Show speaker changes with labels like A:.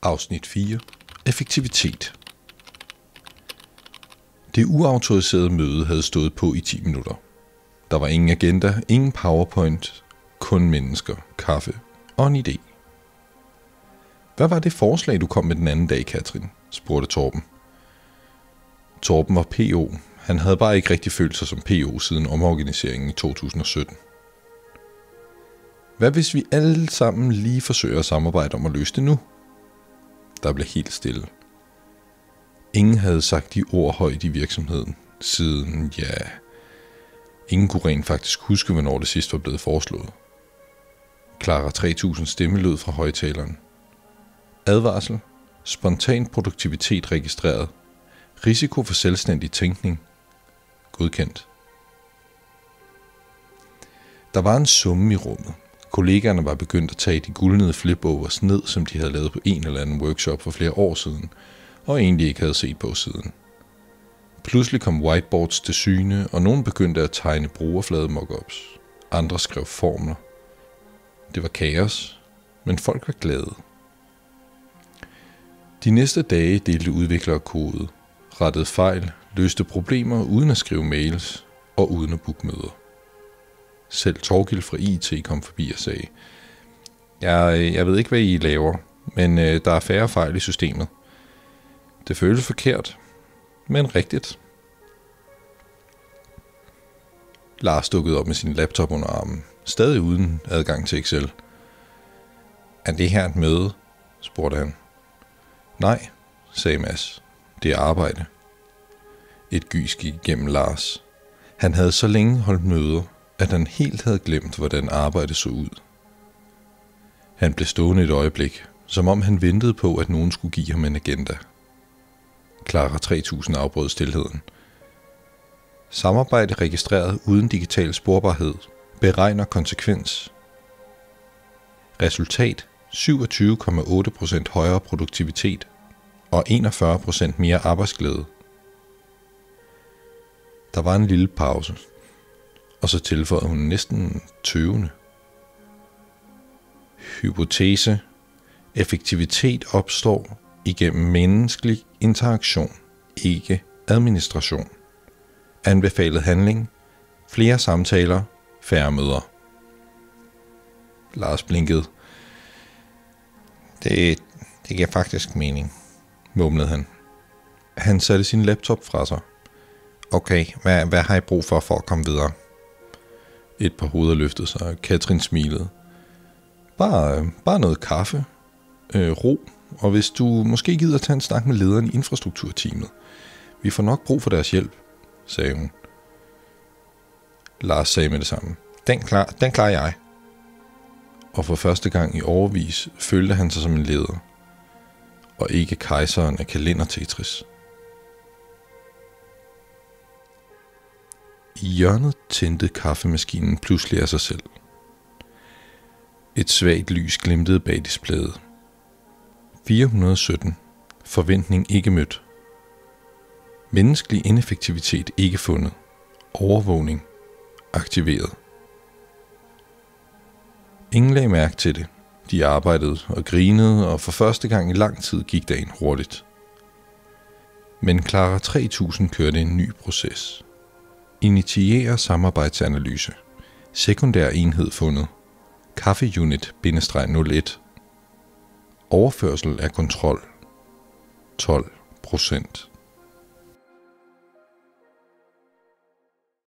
A: Afsnit 4. Effektivitet. Det uautoriserede møde havde stået på i 10 minutter. Der var ingen agenda, ingen PowerPoint, kun mennesker, kaffe og en idé. Hvad var det forslag, du kom med den anden dag, Katrin? Spurgte Torben. Torben var PO. Han havde bare ikke rigtig følt sig som PO siden omorganiseringen i 2017. Hvad hvis vi alle sammen lige forsøger at samarbejde om at løse det nu? Der blev helt stille. Ingen havde sagt de ord højt i virksomheden, siden, ingen kunne rent faktisk huske, hvornår det sidst var blevet foreslået. Clara 3000 stemme lød fra højtaleren. Advarsel. Spontan produktivitet registreret. Risiko for selvstændig tænkning. Godkendt. Der var en summe i rummet. Kollegaerne var begyndt at tage de guldnede flipovers ned, som de havde lavet på en eller anden workshop for flere år siden, og egentlig ikke havde set på siden. Pludselig kom whiteboards til syne, og nogen begyndte at tegne brugerflade mockups. Andre skrev formler. Det var kaos, men folk var glade. De næste dage delte udviklere kode, rettede fejl, løste problemer uden at skrive mails og uden at booke møder. Selv Torgild fra IT kom forbi og sagde, jeg ved ikke, hvad I laver, men der er færre fejl i systemet. Det føles forkert, men rigtigt. Lars dukkede op med sin laptop under armen, stadig uden adgang til Excel. Er det her et møde? Spurgte han. Nej, sagde Mads. Det er arbejde. Et gys gik igennem Lars. Han havde så længe holdt møder, at han helt havde glemt, hvordan arbejdet så ud. Han blev stående et øjeblik, som om han ventede på, at nogen skulle give ham en agenda. Clara 3000 afbrød stilheden. Samarbejde registreret uden digital sporbarhed. Beregner konsekvens. Resultat 27,8% højere produktivitet og 41% mere arbejdsglæde. Der var en lille pause, og så tilføjede hun næsten tøvende. Hypotese. Effektivitet opstår igennem menneskelig interaktion, ikke administration. Anbefalet handling. Flere samtaler, færre møder. Lars blinkede. Det giver faktisk mening, mumlede han. Han satte sin laptop fra sig. Okay, hvad har I brug for at komme videre? Et par hoveder løftede sig, og Katrin smilede. Bare noget kaffe, ro, og hvis du måske gider tage en snak med lederen i infrastrukturteamet. Vi får nok brug for deres hjælp, sagde hun. Lars sagde med det samme. Den klarer jeg. Og for første gang i årevis følte han sig som en leder, og ikke kejseren af kalender-Tetris. I hjørnet tændte kaffemaskinen pludselig af sig selv. Et svagt lys glimtede bag displayet. 417. Forventning ikke mødt. Menneskelig ineffektivitet ikke fundet. Overvågning aktiveret. Ingen lagde mærke til det. De arbejdede og grinede, og for første gang i lang tid gik dagen hurtigt. Men Clara 3000 kørte en ny proces. Initiere samarbejdsanalyse. Sekundær enhed fundet. Kaffeunit-01. Overførsel af kontrol. 12%.